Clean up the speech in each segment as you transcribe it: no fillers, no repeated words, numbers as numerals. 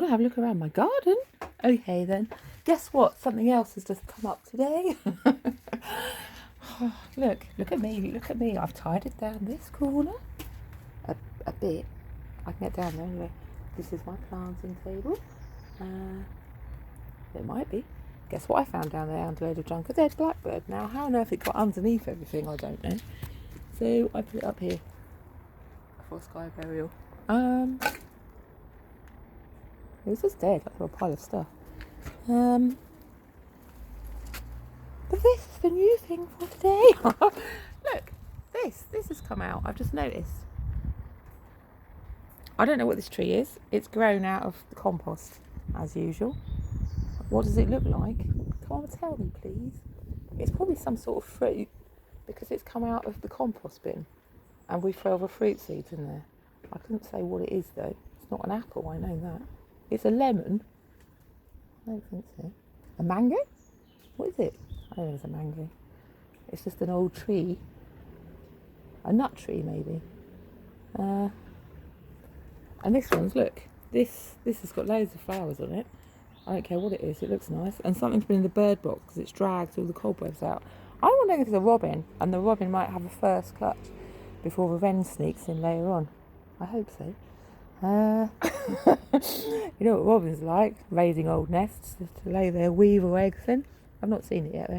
want to have a look around my garden? Okay then. Guess what? Something else has just come up today. Look at me. I've tidied down this corner a bit. I can get down there anyway. This is my planting table. It might be. Guess what I found down there under a load of junk? A dead blackbird. Now, how on earth it got underneath everything, I don't know. So I put it up here for sky burial. It was just dead, like a pile of stuff. But this is the new thing for today. Look, this has come out. I've just noticed. I don't know what this tree is. It's grown out of the compost, as usual. What does it look like? Come on, tell me, please. It's probably some sort of fruit because it's come out of the compost bin, and we throw other fruit seeds in there. I couldn't say what it is though. It's not an apple, I know that. It's a lemon. I don't think so. A mango? What is it? I don't think it's a mango. It's just an old tree. A nut tree, maybe. And this one's, look. This has got loads of flowers on it. I don't care what it is. It looks nice. And something's been in the bird box because it's dragged all the cobwebs out. I'm wondering if it's a robin, and the robin might have a first clutch before the wren sneaks in later on. I hope so. You know what robins like, raiding old nests to lay their weevil eggs in. I've not seen it yet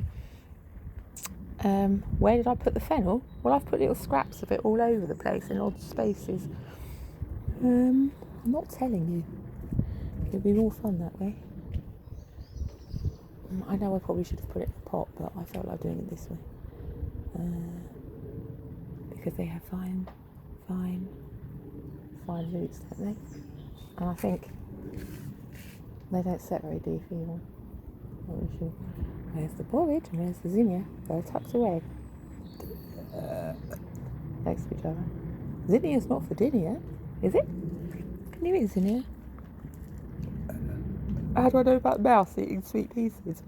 though. Where did I put the fennel? Well, I've put little scraps of it all over the place in odd spaces. I'm not telling you. It'll be more fun that way. I know I probably should have put it in a pot, but I felt like doing it this way. Because they have fine roots, don't they? And I think they don't set very deep either. There's the borage and there's the zinnia. They're tucked away next to each other. Zinnia's not for dinner yet, is it? Can you eat zinnia? How do I know about mouse eating sweet pea seeds?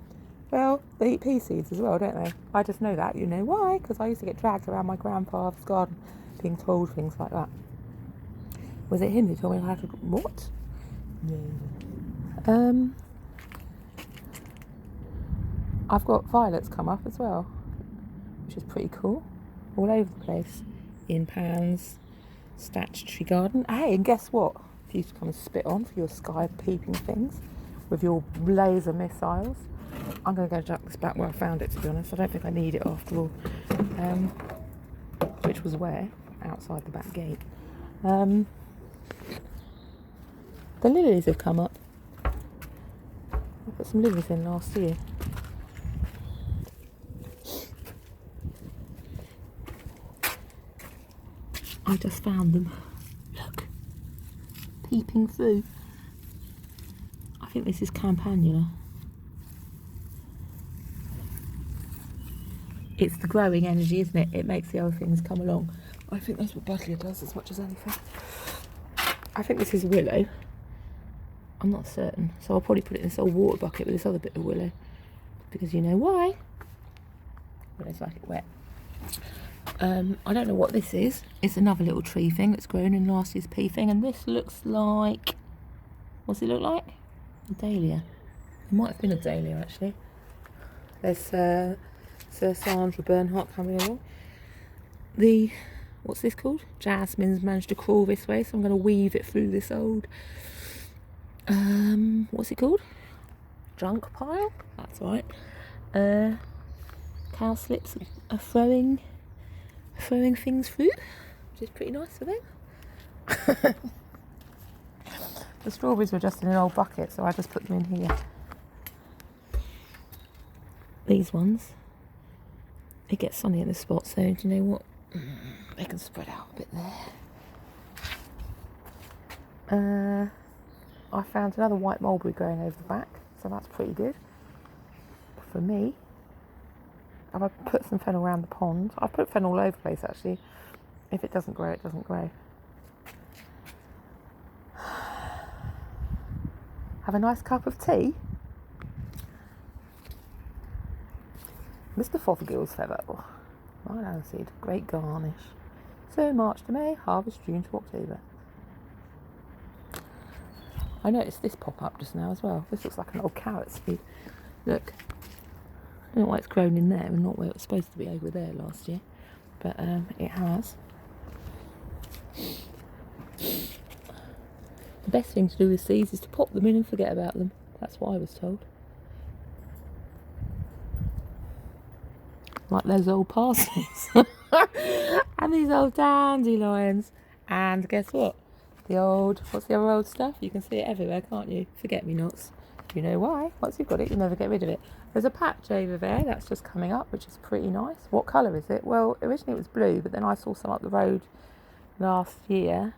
Well, they eat pea seeds as well, don't they? I just know that. You know why? Because I used to get dragged around my grandfather's garden being told things like that. Was it him who told me how to... What? No. I've got violets come up as well, which is pretty cool. All over the place. In pans, statutory garden. Hey, and guess what? If you come and spit on for your sky peeping things with your laser missiles. I'm going to go chuck this back where I found it, to be honest. I don't think I need it after all. Which was where? Outside the back gate. The lilies have come up. I put some lilies in last year. I just found them. Look. Peeping through. I think this is campanula. It's the growing energy, isn't it? It makes the other things come along. I think that's what Buddleia does as much as anything. I think this is willow. I'm not certain. So I'll probably put it in this old water bucket with this other bit of willow. Because you know why? Willow's like it wet. I don't know what this is. It's another little tree thing that's grown in last year's pea thing. And this looks like... What's it look like? A dahlia. It might have been a dahlia, actually. There's Sir Sandra Bernhardt coming along. What's this called? Jasmine's managed to crawl this way, so I'm going to weave it through this old... what's it called? Junk pile? That's right. Cowslips are throwing things through, which is pretty nice of them. The strawberries were just in an old bucket, so I just put them in here. These ones, it gets sunny in this spot, so do you know what? They can spread out a bit there. I found another white mulberry growing over the back, so that's pretty good for me. Have I put some fennel around the pond? I've put fennel all over the place actually. If it doesn't grow, it doesn't grow. Have a nice cup of tea. Mr. Fothergill's feather. Right aniseed, great garnish. So March to May, harvest June to October. I noticed this pop up just now as well. This looks like an old carrot seed. Look. I don't know why it's grown in there and not where it was supposed to be over there last year. But it has. The best thing to do with seeds is to pop them in and forget about them. That's what I was told. Like those old parsnips. And these old dandelions. And guess what? What's the other old stuff? You can see it everywhere, can't you? Forget-me-nots. You know why? Once you've got it, you'll never get rid of it. There's a patch over there that's just coming up, which is pretty nice. What colour is it? Well, originally it was blue, but then I saw some up the road last year,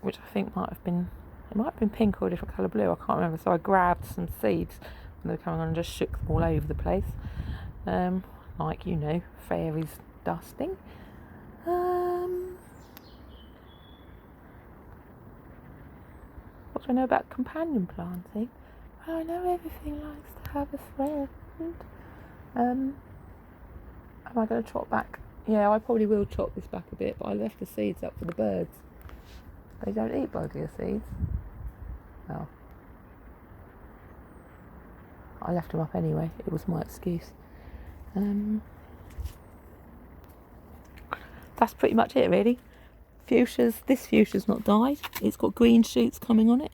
which I think might have been pink or a different colour blue. I can't remember. So I grabbed some seeds when they were coming on and just shook them all over the place. Like, you know, fairies dusting. What do I know about companion planting? Well, I know everything likes to have a friend. Am I going to chop back? Yeah, I probably will chop this back a bit, but I left the seeds up for the birds. They don't eat bugler seeds. Well, I left them up anyway. It was my excuse. That's pretty much it, really. Fuchsias. This fuchsia's not died. It's got green shoots coming on it.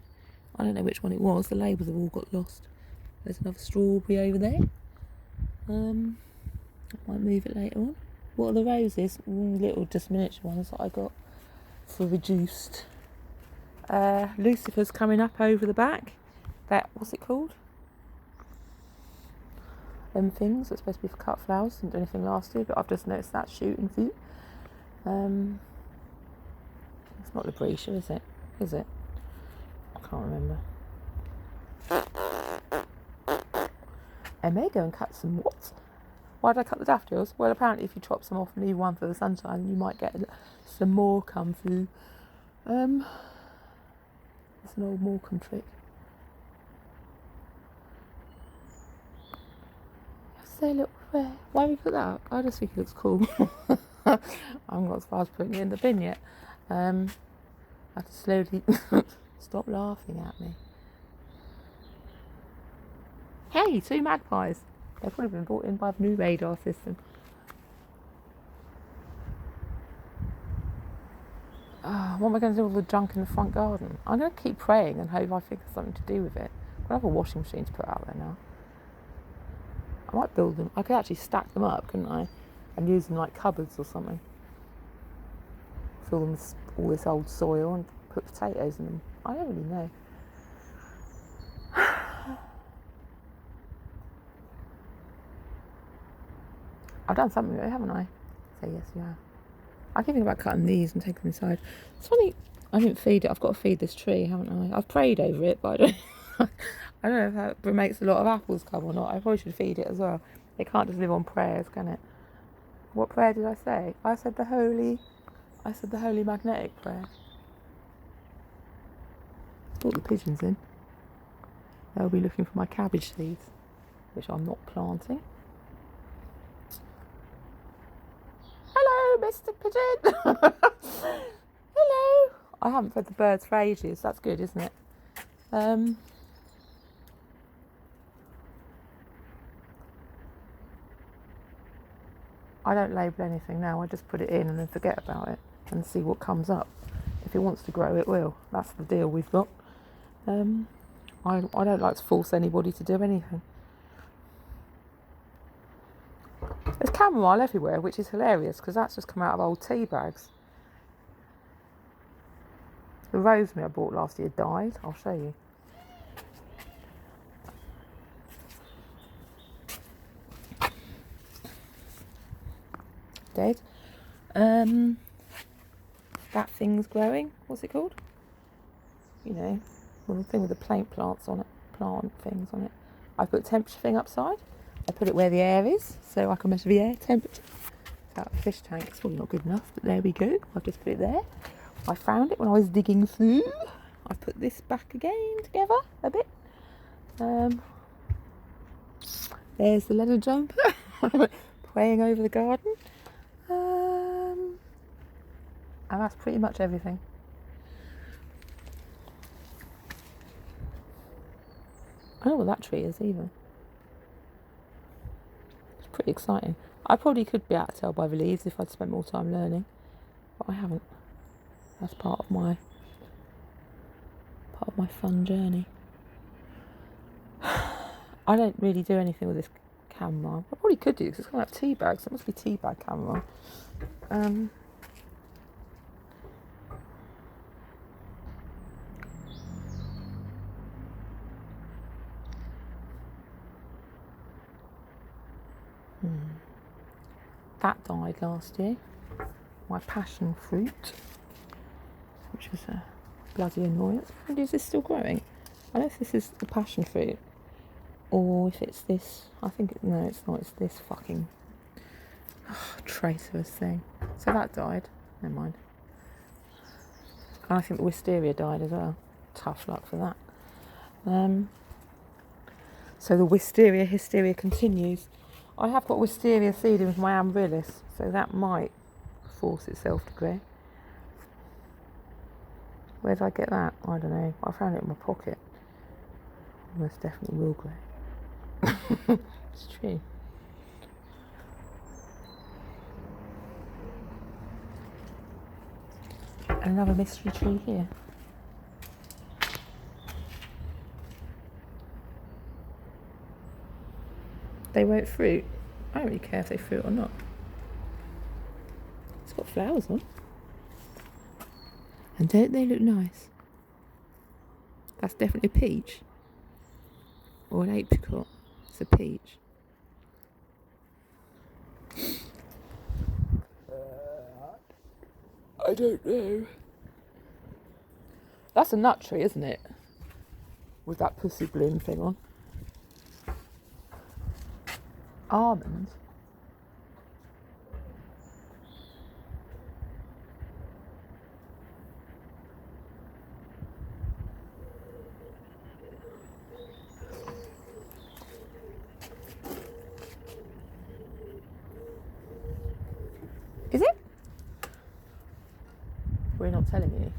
I don't know which one it was. The labels have all got lost. There's another strawberry over there. I might move it later on. What are the roses? Little just miniature ones that I got for reduced. Lucifer's coming up over the back. What's it called? Them things that's supposed to be for cut flowers. Didn't do anything last year, but I've just noticed that shooting for you. It's not Lucretia, is it? Is it? I can't remember. I may go and cut some what? Why did I cut the daffodils? Well, apparently if you chop some off and leave one for the sunshine, you might get some more come through. It's an old Morecambe trick. Say, look, why have we put that up? I just think it looks cool. I haven't got as far as putting it in the bin yet. I have to slowly stop laughing at me. Hey, 2 magpies. They've probably been brought in by the new radar system. What am I going to do with all the junk in the front garden? I'm going to keep praying and hope I think of something to do with it. I have a washing machine to put out there now. I might build them. I could actually stack them up, couldn't I? And use them like cupboards or something. Fill them with all this old soil and put potatoes in them. I don't really know. I've done something with it, haven't I? Say yes, you have. I'm thinking about cutting these and taking them aside. It's funny, I didn't feed it. I've got to feed this tree, haven't I? I've prayed over it, but I don't I don't know if that makes a lot of apples come or not. I probably should feed it as well. It can't just live on prayers, can it? What prayer did I say? I said the holy magnetic prayer. Brought the pigeons in. They'll be looking for my cabbage seeds, which I'm not planting. Hello, Mr. Pigeon. Hello. I haven't fed the birds for ages. That's good, isn't it? I don't label anything now. I just put it in and then forget about it and see what comes up. If it wants to grow, it will. That's the deal we've got. I don't like to force anybody to do anything. There's chamomile everywhere, which is hilarious because that's just come out of old tea bags. The rosemary I bought last year died. I'll show you. Dead. That thing's growing. What's it called? You know, the thing with the plant things on it. I put a temperature thing upside. I put it where the air is, so I can measure the air temperature. That fish tank is probably not good enough, but there we go. I've just put it there. I found it when I was digging through. I put this back again together a bit. There's the leather jumper, praying over the garden. And that's pretty much everything. I don't know what that tree is either. It's pretty exciting. I probably could be able to tell by the leaves if I'd spent more time learning, but I haven't. That's part of my fun journey. I don't really do anything with this camera. I probably could do because it's going to have tea bags. It must be tea bag camera. That died last year. My passion fruit, which was a bloody annoyance. Is this still growing? I don't know if this is the passion fruit or if it's this. I think no, it's not. It's this fucking traitorous thing. So that died. Never mind. And I think the wisteria died as well. Tough luck for that. So the wisteria hysteria continues. I have got wisteria seeding with my amaryllis, so that might force itself to grow. Where did I get that? I don't know. I found it in my pocket. Most definitely will grow. It's true. Another mystery tree here. They won't fruit. I don't really care if they fruit or not. It's got flowers on. And don't they look nice? That's definitely a peach. Or an apricot. It's a peach. I don't know. That's a nut tree, isn't it? With that pussy bloom thing on. Almonds. Is it? We're not telling you.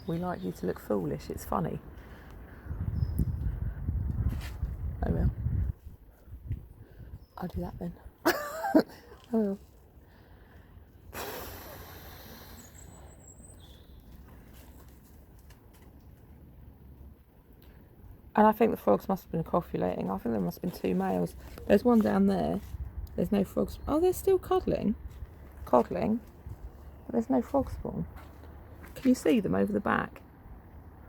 We like you to look foolish. It's funny. Oh well. I'll do that then. I will. And I think the frogs must have been copulating. I think there must have been 2 males. There's one down there. There's no frogs. Oh, they're still coddling. But there's no frog spawn. Can you see them over the back?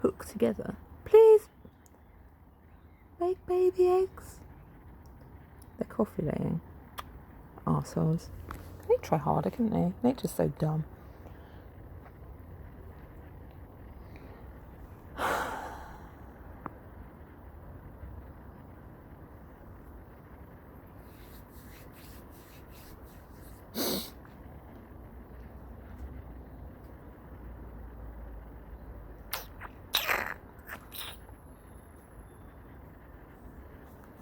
Hooked together. Please. Make baby eggs. They're copulating. Arseholes. They try harder, couldn't they? Nature's so dumb.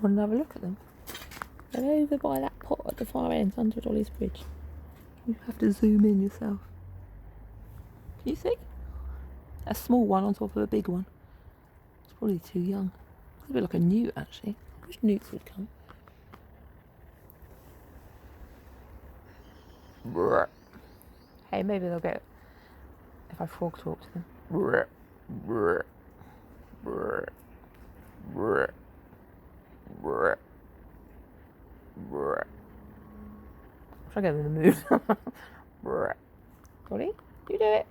Want to have a look at them? They're over by that pot at the far end under Dolly's bridge. You have to zoom in yourself. Can you see? A small one on top of a big one. It's probably too young. It's a bit like a newt actually. I wish newts would come. Hey, maybe they'll get it if I frog talk to them. I'm trying to get them in the mood. Dolly, you do it.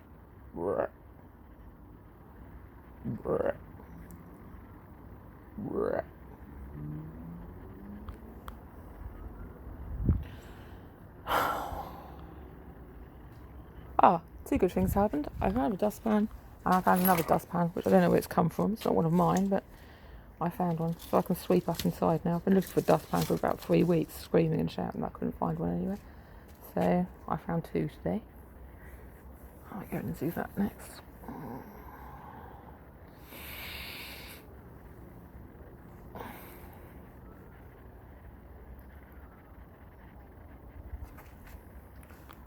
Ah, 2 good things happened. I found a dustpan and I found another dustpan, which I don't know where it's come from. It's not one of mine, but I found one, so I can sweep up inside now. I've been looking for a dustpan for about 3 weeks, screaming and shouting. I couldn't find one anywhere. So I found 2 today. I'll go and do that next.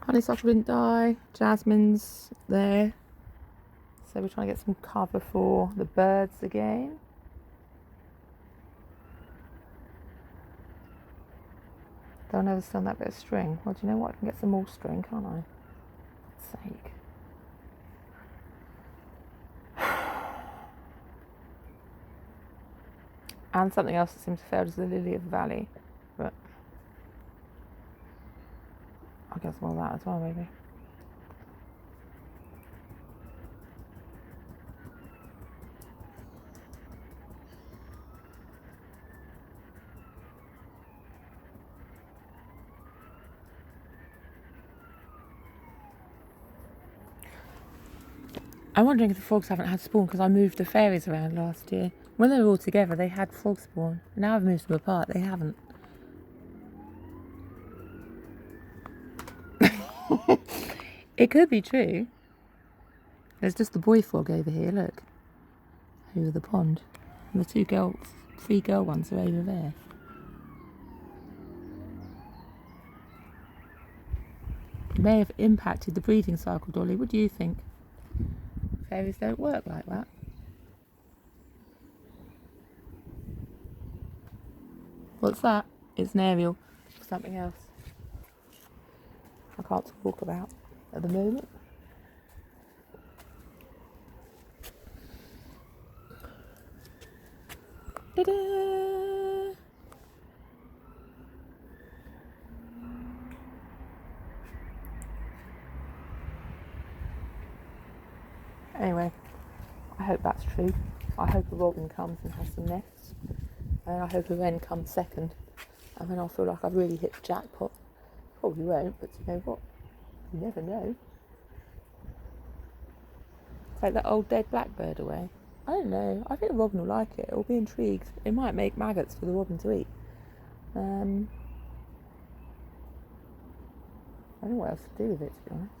Honeysuckle didn't die. Jasmine's there. So we're trying to get some cover for the birds again. They'll never sell that bit of string. Well, do you know what? I can get some more string, can't I? For God's sake. And something else that seems to fail is the lily of the valley. But I'll get some more of that as well, maybe. I'm wondering if the frogs haven't had spawn because I moved the fairies around last year. When they were all together, they had frog spawn. Now I've moved them apart, they haven't. It could be true. There's just the boy frog over here, look. Over the pond. And the three girl ones are over there. It may have impacted the breeding cycle, Dolly. What do you think? Fairies don't work like that. What's that? It's an aerial. Something else. I can't talk about at the moment. Ta-da! Anyway, I hope that's true. I hope a robin comes and has some nests. And I hope a wren comes second. And then I'll feel like I've really hit the jackpot. Probably won't, but you know what? You never know. Take that old dead blackbird away. I don't know. I think the robin will like it. It'll be intrigued. It might make maggots for the robin to eat. I don't know what else to do with it, to be honest.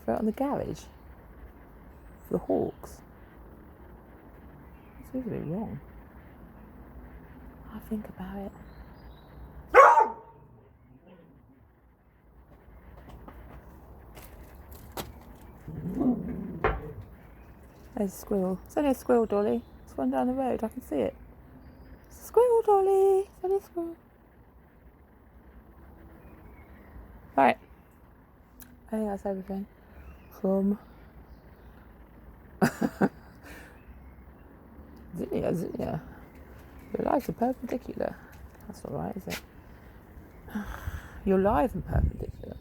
Throw it on the garage. For the hawks. It seems a bit wrong. I'll think about it. There's a squirrel. It's only a squirrel, Dolly. It's one down the road. I can see it. It's a squirrel, Dolly. It's only a squirrel. Right. I think that's everything from Zinnia. Your lives are perpendicular. That's not right, is it? You're live and perpendicular.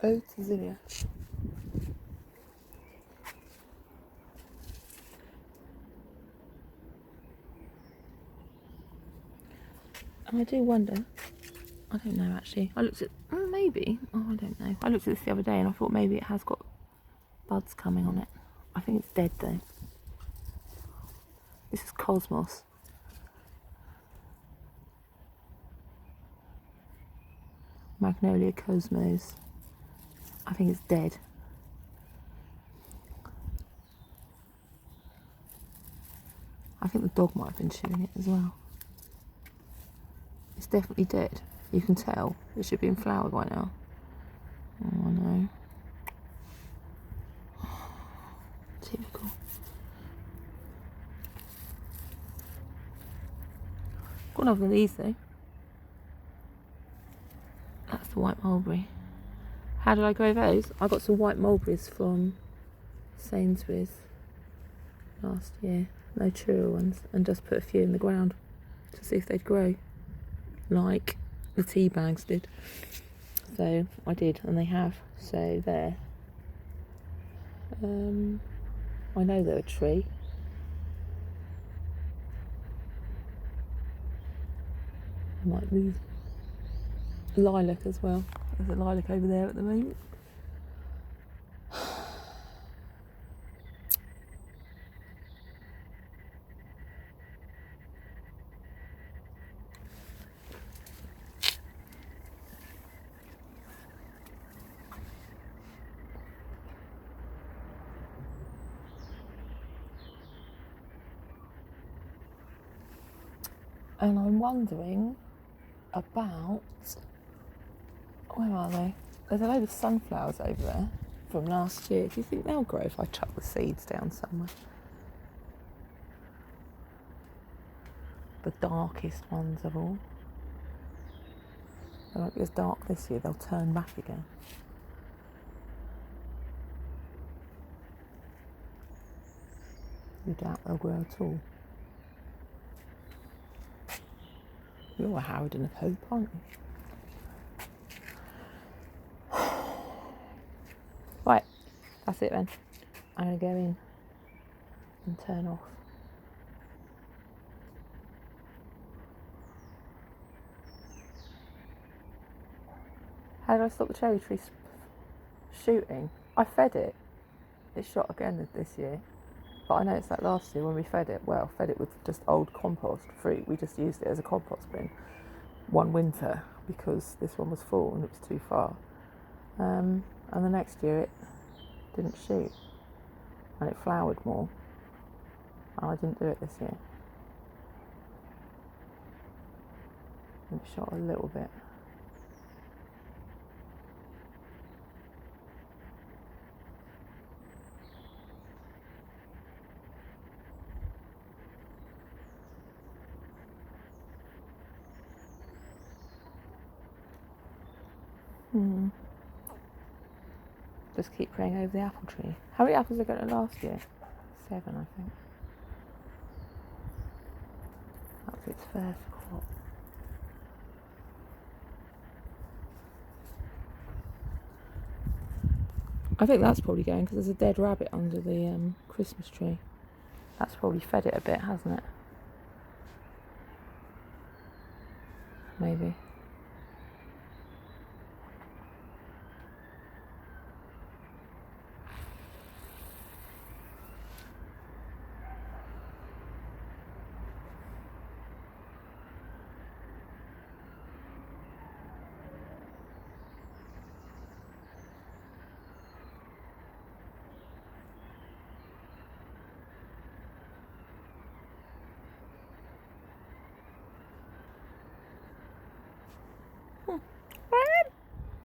Oh, to Zinnia. And I do wonder, I don't know actually, I looked at, maybe, I don't know. I looked at this the other day and I thought maybe it has got buds coming on it. I think it's dead though. This is Cosmos. Magnolia Cosmos. I think it's dead. I think the dog might have been chewing it as well. It's definitely dead. You can tell. It should be in flower by now. Oh no. Typical. Got another of these though. That's the white mulberry. How did I grow those? I got some white mulberries from Sainsbury's last year. No truer ones. And just put a few in the ground to see if they'd grow. Like the tea bags did. So I did, and they have. So there. I know they're a tree. I might move. Lilac as well. There's a lilac over there at the moment. And I'm wondering about, where are they? There's a load of sunflowers over there from last year. Do you think they'll grow if I chuck the seeds down somewhere? the darkest ones of all. They won't be as dark this year, they'll turn back again. You doubt they'll grow at all. You're a harridan of hope, aren't you? Right, that's it then. I'm going to go in and turn off. How did I stop the cherry tree shooting? I fed it. It shot again this year. But I noticed that last year when we fed it with just old compost fruit. We just used it as a compost bin one winter because this one was full and it was too far. And the next year it didn't shoot and it flowered more. And I didn't do it this year. It shot a little bit. Just keep praying over the apple tree. How many apples did I get last year? 7, I think. That's its first crop. I think that's probably going because there's a dead rabbit under the Christmas tree. That's probably fed it a bit, hasn't it? Maybe.